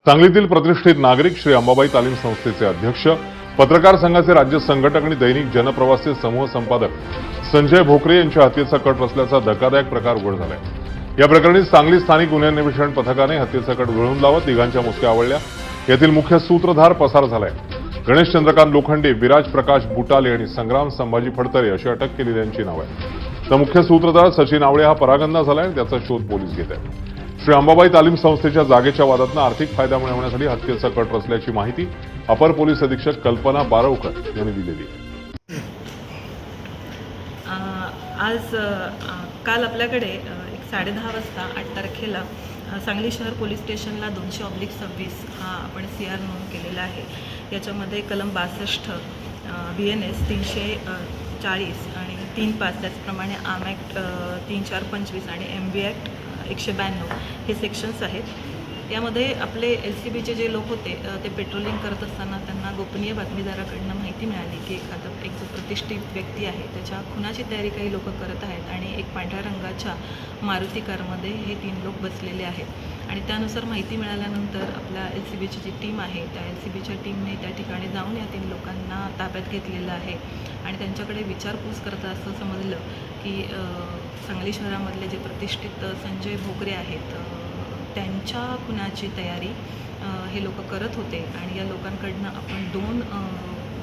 सांगलीतील प्रतिष्ठित नागरिक श्री अंबाबाई तालीम संस्थेचे अध्यक्ष, पत्रकार संघाचे राज्य संघटक आणि दैनिक जनप्रवासचे समूह संपादक संजय भोकरे यांच्या हत्येचा कट रचल्याचा धक्कादायक प्रकार उघड झालाय। या प्रकरणी सांगली स्थानिक गुन्हे अन्वेषण पथकाने हत्येचा कट उघडून लावत तिघांच्या मुसक्या आवळल्या। यातील मुख्य सूत्रधार पसार झालाय। गणेश चंद्रकांत लोखंडे, विराज प्रकाश बुटाले आणि संग्राम संभाजी फडतरे अशी अटक केलेल्यांची नाव आहे। तर मुख्य सूत्रधार सचिन आवळे हा परागंदा झालाय, त्याचा शोध पोलीस घेत आहेत। श्री अंबाबाई तालीम संस्थेच्या जागेच्या वादातून आर्थिक फायदा मिळवण्यासाठी हत्येचा कट रचल्याची माहिती अपर पोलीस अधीक्षक कल्पना बारवकर यांनी दिलेली आहे। काल आपल्याकडे 10:30 वाजता 8 तारखेला सांगली शहर पोलीस स्टेशनला 200/26 हा आपण CR नोंद केलेला आहे। याच्यामध्ये कलम 62 BNS 340 आणि 3.5 त्याचप्रमाणे आर्म ॲक्ट 3.4.25 आणि MB ॲक्ट 192 हे सेक्शन्स आहेत। यामध्ये आपले LCBचे जे लोक होते ते पेट्रोलिंग करत असताना त्यांना गोपनीय बातमीदाराकडनं माहिती मिळाली की एक जो प्रतिष्ठित व्यक्ती आहे त्याच्या खुनाची तयारी काही लोक करत आहेत आणि एक पांढऱ्या रंगाच्या मारुती कारमध्ये हे 3 लोक बसलेले आहेत। आणि त्यानुसार माहिती मिळाल्यानंतर आपल्या LCBची जी टीम आहे त्या LCBच्या टीमने त्या ठिकाणी जाऊन या 3 लोकांना ताब्यात घेतलेलं आहे आणि त्यांच्याकडे विचारपूस करता असं समजलं की सांगली शहरामधले जे प्रतिष्ठित संजय भोकरे आहेत त्यांच्या खुनाची तयारी हे लोक करत होते आणि या लोकांकडनं आपण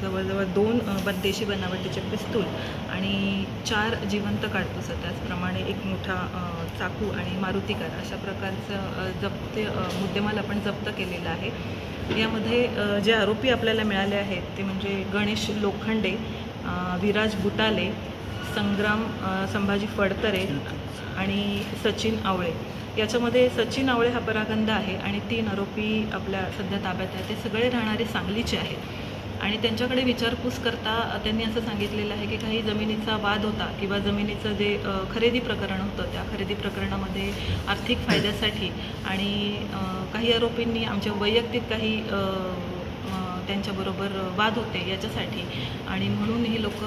जवळजवळ 2 देशी बनावटीचे पिस्तूल आणि 4 जिवंत काडतुसं, त्याचप्रमाणे एक मोठा चाकू आणि मारुती कार अशा प्रकारचं मुद्देमाल आपण जप्त केलेला आहे। यामध्ये जे आरोपी आपल्याला मिळाले आहेत ते म्हणजे गणेश लोखंडे, विराज बुटाले, संग्राम संभाजी फडतरे आणि सचिन आवळे। याच्यामध्ये सचिन आवळे हा परागंदा आहे आणि 3 आरोपी आपल्या सध्या ताब्यात आहेत। ते सगळे राहणारे सांगलीचे आहेत आणि त्यांच्याकडे विचारपूस करता त्यांनी असं सांगितलेलं आहे की काही जमिनीचा वाद होता किंवा जमिनीचं जे खरेदी प्रकरण होतं त्या खरेदी प्रकरणामध्ये आर्थिक फायद्यासाठी आणि काही आरोपींनी आमच्या वैयक्तिक काही त्यांच्याबरोबर वाद होते याच्यासाठी आणि म्हणून हे लोक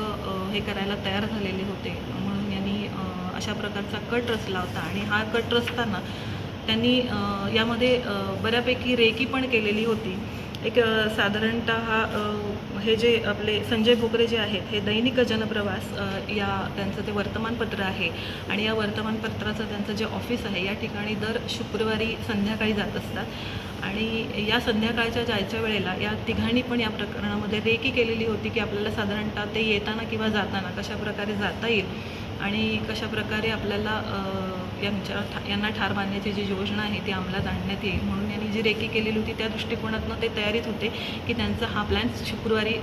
हे करायला तयार झालेले होते। म्हणून यांनी अशा प्रकारचा कट रचला होता आणि हा कट रचताना त्यांनी यामध्ये बऱ्यापैकी रेकी पण केलेली होती। एक साधारणतः हे जे आपले संजय भोकरे जे आहेत हे दैनिक जनप्रवास या त्यांचं ते वर्तमानपत्र आहे आणि या वर्तमानपत्राचं त्यांचं जे ऑफिस आहे या ठिकाणी दर शुक्रवारी संध्याकाळी जात असतात आणि या संध्याकाळच्या जायच्या वेळेला या तिघांनी पण या प्रकरणामध्ये रेकी केलेली होती की आपल्याला साधारणतः ते येताना किंवा जाताना कशा प्रकारे जाता येईल आणि कशा प्रकारे आपल्याला यांना ठार मारण्याची जी योजना आहे ती अंमलात आणण्यात येईल। म्हणून यांनी जी रेकी केलेली होती त्या दृष्टिकोनातून ते तयारीत होते की त्यांचा हा प्लॅन शुक्रवारी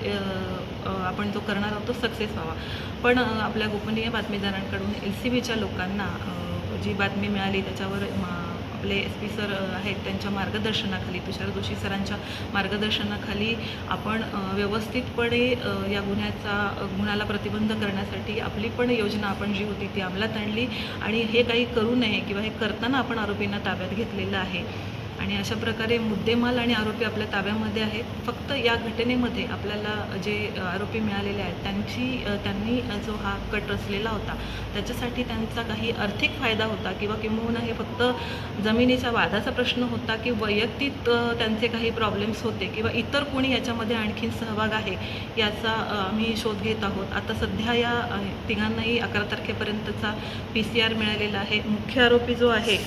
आपण जो करणार आहोत तो सक्सेस व्हावा। पण आपल्या गोपनीय बातमीदारांकडून LCBच्या लोकांना जी बातमी मिळाली त्याच्यावर आपले SP सर आहेत त्यांच्या मार्गदर्शनाखाली, तुषार जोशी सरांच्या मार्गदर्शनाखाली आपण व्यवस्थितपणे या गुन्ह्याला प्रतिबंध करण्यासाठी आपली पण योजना आपण जी होती ती अंमलात आणली आणि हे काही करू नये किंवा हे करताना आपण आरोपींना ताब्यात घेतलेलं आहे आणि अशा प्रकारे मुद्देमाल आणि आरोपी आपल्या ताब्यामध्ये आहेत। फक्त या घटनेमध्ये आपल्याला जे आरोपी मिळालेले आहेत त्यांनी जो हा कट रचलेला होता त्याच्यासाठी त्यांचा काही आर्थिक फायदा होता किंवा हे फक्त जमिनीच्या वादाचा प्रश्न होता की वैयक्तिक त्यांचे काही प्रॉब्लेम्स होते किंवा इतर कोणी याच्यामध्ये आणखीन सहभाग आहे याचा आम्ही शोध घेत आहोत। आता सध्या या तिघांनाही 11 तारखेपर्यंतचा PCR मिळालेला आहे। मुख्य आरोपी जो आहे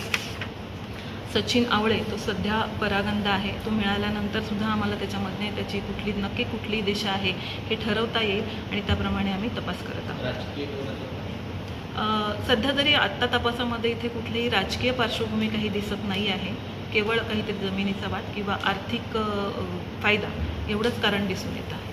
सचिन आवळे तो सध्या परागंदा आहे। तो मिळाल्यानंतर सुद्धा आम्हाला त्याच्यामध्ये त्याची नक्की कुठली दिशा आहे हे ठरवता येईल आणि त्याप्रमाणे आम्ही तपास करत आहोत। सध्या तरी आत्ता तपासामध्ये इथे कुठलीही राजकीय पार्श्वभूमी काही दिसत नाही आहे। केवळ काहीतरी जमिनीचा वाद किंवा आर्थिक फायदा एवढंच कारण दिसून येत आहे।